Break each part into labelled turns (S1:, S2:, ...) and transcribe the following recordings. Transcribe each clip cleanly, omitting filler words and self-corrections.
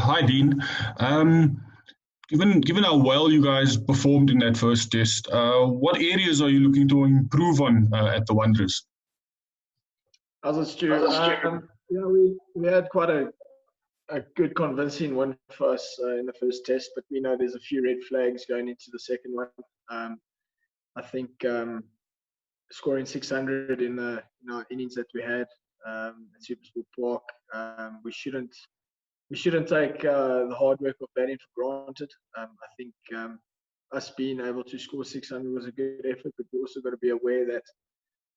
S1: Hi, Dean. Um, given how well you guys performed in that first test, what areas are you looking to improve on at the Wanderers?
S2: How's it, Stu? We had quite a good convincing win for us in the first test, but we know there's a few red flags going into the second one. I think scoring 600 in the innings that we had at Supersport Park, we shouldn't take the hard work of batting for granted. I think us being able to score 600 was a good effort, but we also got to be aware that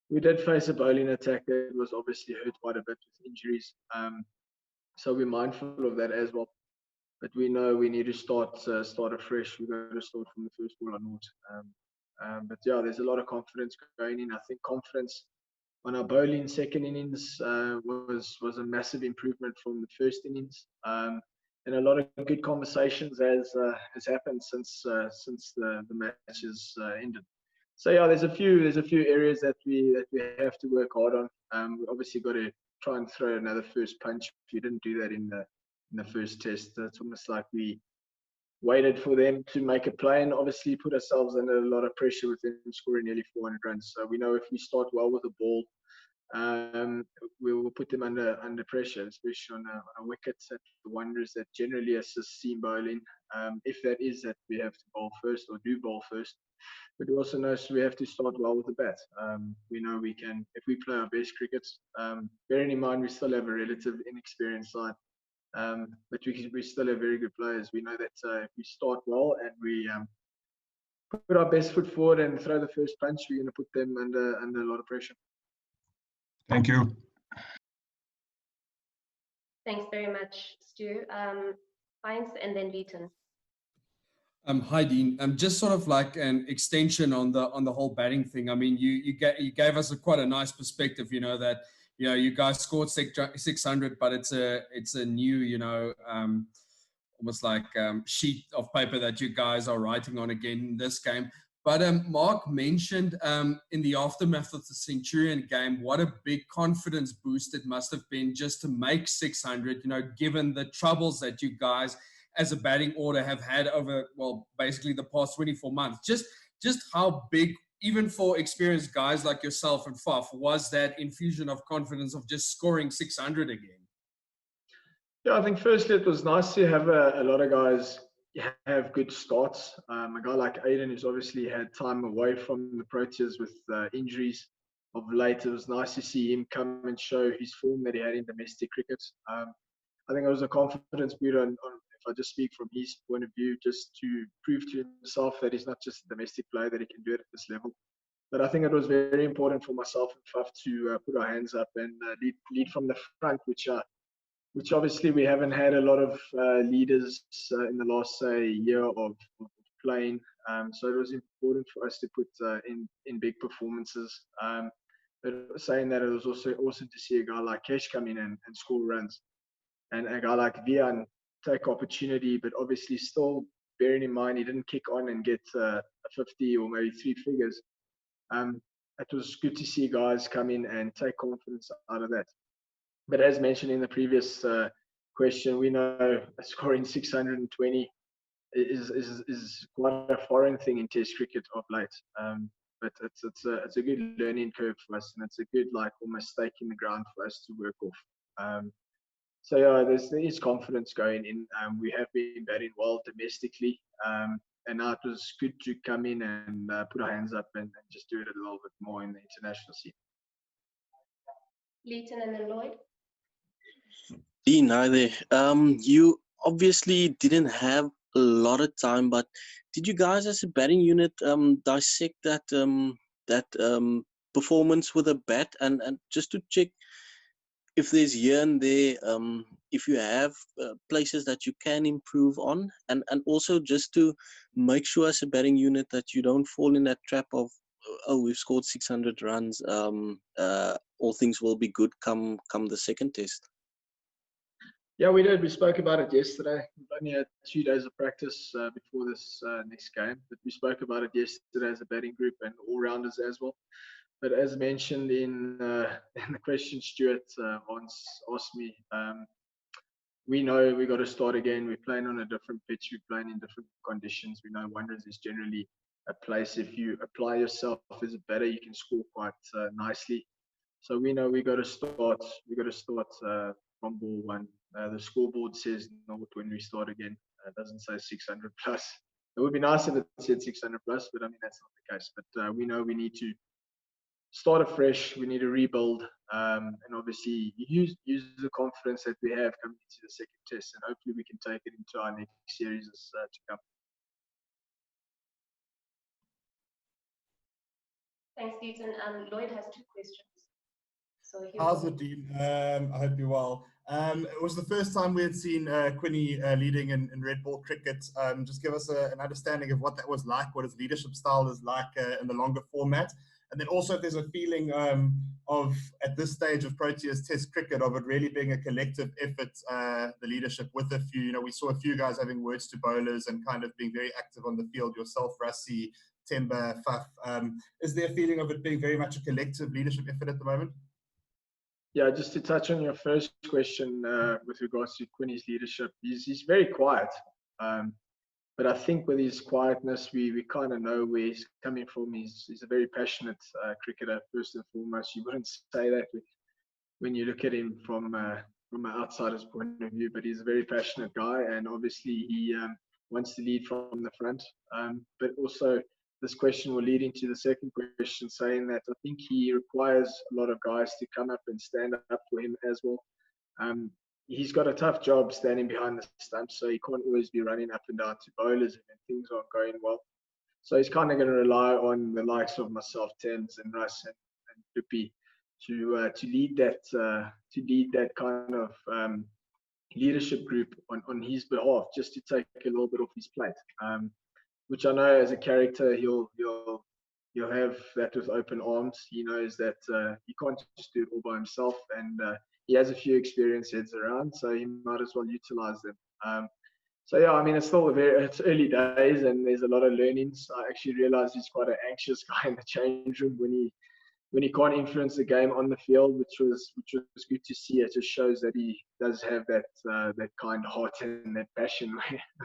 S2: we did face a bowling attack that was obviously hurt quite a bit with injuries. So we're mindful of that as well. But we know we need to start afresh. We've got to start from the first ball onwards. But yeah, there's a lot of confidence going in. I think confidence on our bowling second innings was a massive improvement from the first innings, and a lot of good conversations has happened since the matches ended. So yeah, there's a few areas that we have to work hard on. We obviously got to try and throw another first punch. We didn't do that in the first test. It's almost like we waited for them to make a play and obviously put ourselves under a lot of pressure with them scoring nearly 400 runs. So we know if we start well with the ball, we will put them under pressure, especially on a wickets at the Wanderers that generally assist seam bowling. If that is that we have to bowl first or do bowl first, but we also know we have to start well with the bat. We know we can if we play our best cricket. Bearing in mind we still have a relative inexperienced side. But we still have very good players. We know that if we start well and we put our best foot forward and throw the first punch, we're going to put them under a lot of pressure.
S1: Thank you.
S3: Thanks very much, Stu. Heinz and then Leighton.
S4: Hi Dean. Just sort of like an extension on the whole batting thing. I mean, you gave us quite a nice perspective. That you guys scored 600, but it's a new almost like sheet of paper that you guys are writing on again in this game. But Mark mentioned in the aftermath of the Centurion game what a big confidence boost it must have been just to make 600. Given the troubles that you guys as a batting order have had over, well, basically the past 24 months. Just how big, even for experienced guys like yourself and Faf, was that infusion of confidence of just scoring 600 again?
S2: Yeah, I think firstly it was nice to have a lot of guys have good starts. A guy like Aiden, who's obviously had time away from the Proteas with injuries of late, it was nice to see him come and show his form that he had in domestic cricket. I think it was a confidence boost on if I just speak from his point of view, just to prove to himself that he's not just a domestic player, that he can do it at this level. But I think it was very important for myself and Faf to put our hands up and lead from the front, which obviously we haven't had a lot of leaders in the last, say, year of playing. So it was important for us to put in big performances. But saying that, it was also awesome to see a guy like Kesh come in and score runs, and a guy like Vian take opportunity, but obviously still bearing in mind he didn't kick on and get a 50 or maybe 3 figures. It was good to see guys come in and take confidence out of that. But as mentioned in the previous question, we know scoring 620 is quite a foreign thing in Test cricket of late. But it's a good learning curve for us, and it's a good almost stake in the ground for us to work off. So yeah, there is confidence going in. We have been batting well domestically, and now it was good to come in and put our hands up and just do it a little bit more in the international scene.
S3: Leighton and then Lloyd.
S5: Dean, hi there. You obviously didn't have a lot of time, but did you guys as a batting unit dissect that performance with a bat and just to check if there's here and there, if you have places that you can improve on, and also just to make sure as a batting unit that you don't fall in that trap of, oh, we've scored 600 runs, all things will be good come the second test.
S2: Yeah, we did. We spoke about it yesterday. We've only had 2 days of practice before this next game, but we spoke about it yesterday as a batting group and all-rounders as well. But as mentioned in the question Stuart once asked me, we know we got to start again. We're playing on a different pitch. We're playing in different conditions. We know Wanderers is generally a place, if you apply yourself as a batter, you can score quite nicely. So we know we got to start. We got to start from ball one. The scoreboard says not when we start again. It doesn't say 600 plus. It would be nice if it said 600 plus, but I mean that's not the case. But we know we need to start afresh. We need to rebuild, and obviously use the confidence that we have coming into the second test, and hopefully we can take it into our next series to come.
S3: Thanks, Deaton. Lloyd has 2 questions. So
S6: how's it, Dean? I hope you're well. It was the first time we had seen Quinny leading in red ball cricket. Just give us an understanding of what that was like, what his leadership style is like in the longer format. And then also if there's a feeling of, at this stage of Proteas Test cricket, of it really being a collective effort, the leadership with a few, we saw a few guys having words to bowlers and kind of being very active on the field, yourself, Rassie, Temba, Faf. Is there a feeling of it being very much a collective leadership effort at the moment?
S2: Yeah, just to touch on your first question with regards to Quinny's leadership, he's very quiet. But I think with his quietness, we kind of know where he's coming from. He's a very passionate cricketer, first and foremost. You wouldn't say that when you look at him from an outsider's point of view, but he's a very passionate guy, and obviously he wants to lead from the front. But also, this question will lead into the second question, saying that I think he requires a lot of guys to come up and stand up for him as well. He's got a tough job standing behind the stumps, so he can't always be running up and down to bowlers when things aren't going well. So he's kind of going to rely on the likes of myself, Thames and Russ and Duppy to lead that kind of leadership group on his behalf, just to take a little bit off his plate. Which I know as a character he'll have that with open arms. He knows that he can't just do it all by himself, and he has a few experienced heads around, so he might as well utilize them. So yeah, I mean it's early days and there's a lot of learnings. I actually realized he's quite an anxious guy in the change room when he can't influence the game on the field, which was good to see. It just shows that he does have that kind heart and that passion.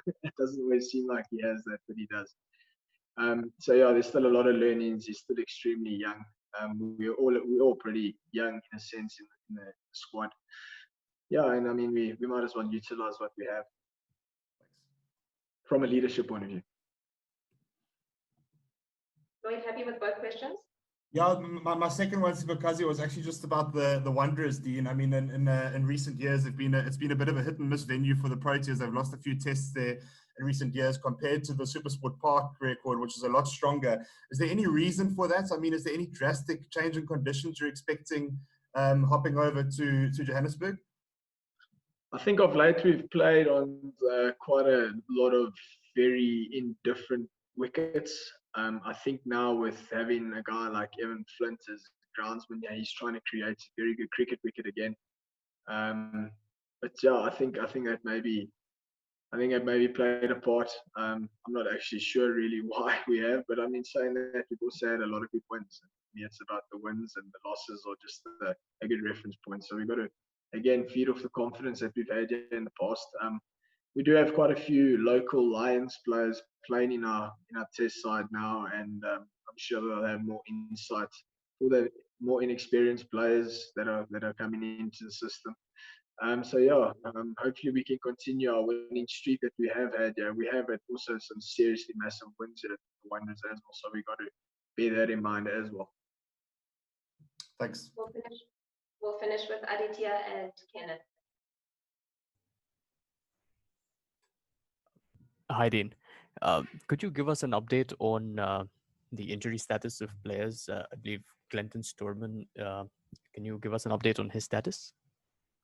S2: It doesn't always seem like he has that, but he does. So yeah, there's still a lot of learnings. He's still extremely young. We're all pretty young in a sense in the squad. Yeah, and I mean we might as well utilize what we have from a leadership point of view.
S3: Lloyd, happy with both questions?
S6: Yeah, my second one, because it was actually just about the Wanderers, Dean. I mean, in recent years, it's been a bit of a hit and miss venue for the Proteas. They've lost a few tests there in recent years compared to the Supersport Park record, which is a lot stronger. Is there any reason for that? I mean, is there any drastic change in conditions you're expecting hopping over to Johannesburg?
S2: I think of late we've played on quite a lot of very indifferent wickets. I think now with having a guy like Evan Flint as groundsman, yeah, he's trying to create a very good cricket wicket again. But yeah, I think that maybe played a part. I'm not actually sure really why we have, but I mean saying that we've also had a lot of good wins. It's about the wins and the losses are just a good reference point. So we've got to again feed off the confidence that we've had in the past. We do have quite a few local Lions players playing in our test side now, and I'm sure they'll have more insight for the more inexperienced players that are coming into the system. So yeah, hopefully we can continue our winning streak that we have had. Yeah, we have had also some seriously massive wins at the Wanderers as well, so we got to bear that in mind as well.
S6: Thanks.
S3: We'll finish with Aditya and Kenneth.
S7: Hi, Dean. Could you give us an update on the injury status of players? I believe Clinton Storman. Can you give us an update on his status?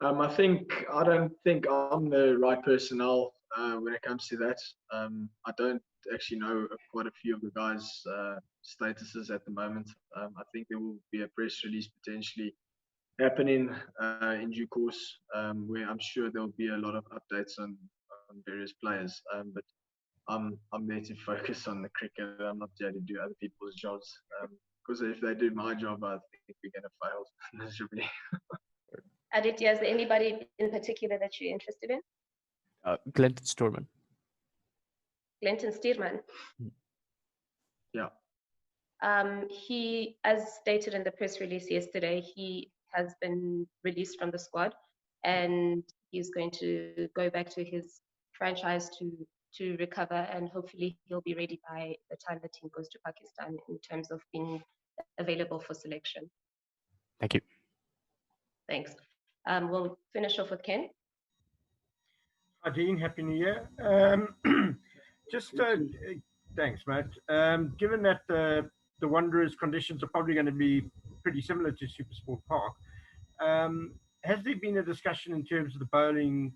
S2: I don't think I'm the right personnel when it comes to that. I don't actually know quite a few of the guys' statuses at the moment. I think there will be a press release potentially happening in due course, where I'm sure there'll be a lot of updates on various players. But I'm there to focus on the cricket. I'm not there to do other people's jobs. Because if they do my job, I think we're going to fail miserably.
S3: Aditya, is there anybody in particular that you're interested in?
S7: Clinton Storman.
S3: Glenton Stearman.
S2: Yeah.
S3: He, as stated in the press release yesterday, he has been released from the squad, and he's going to go back to his franchise to recover, and hopefully he'll be ready by the time the team goes to Pakistan in terms of being available for selection.
S7: Thank you.
S3: Thanks. We'll finish off with Ken.
S8: Hi, Dean. Happy New Year. Thanks, mate. Given that the Wanderers' conditions are probably going to be pretty similar to Supersport Park, has there been a discussion in terms of the bowling,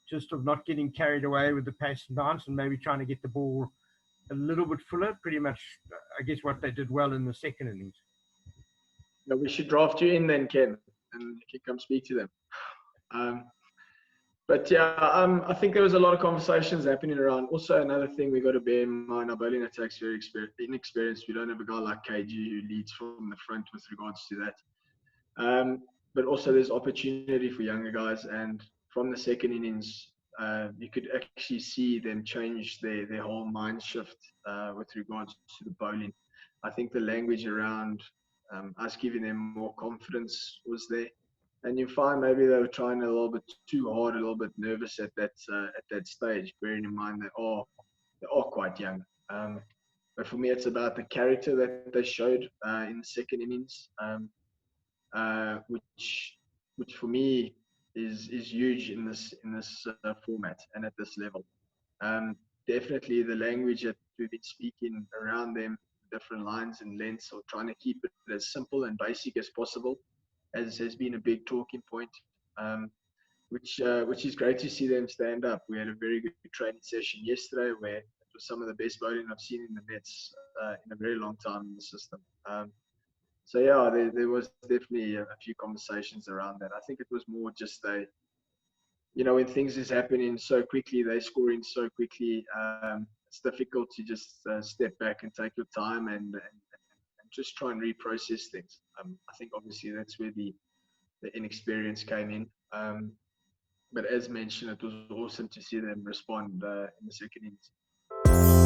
S8: just of not getting carried away with the pace and bounce and maybe trying to get the ball a little bit fuller? Pretty much, I guess, what they did well in the second innings.
S2: No, we should draft you in then, Ken, and you can come speak to them. But yeah, I think there was a lot of conversations happening around. Also, another thing we got to bear in mind, our bowling attack's very inexperienced. We don't have a guy like KG who leads from the front with regards to that. But also there's opportunity for younger guys, and from the second innings, you could actually see them change their whole mind shift with regards to the bowling. I think the language around us giving them more confidence was there. And you find maybe they were trying a little bit too hard, a little bit nervous at that stage, bearing in mind they are quite young. But for me, it's about the character that they showed in the second innings, which for me is huge in this format and at this level. Definitely the language that we've been speaking around them, different lines and lengths, or trying to keep it as simple and basic as possible, has been a big talking point, which is great to see them stand up. We had a very good training session yesterday where it was some of the best bowling I've seen in the nets in a very long time in the system. So yeah, there was definitely a few conversations around that. I think it was more just when things is happening so quickly, they're scoring so quickly, it's difficult to just step back and take your time and just try and reprocess things. I think obviously that's where the inexperience came in. But as mentioned, it was awesome to see them respond in the second innings.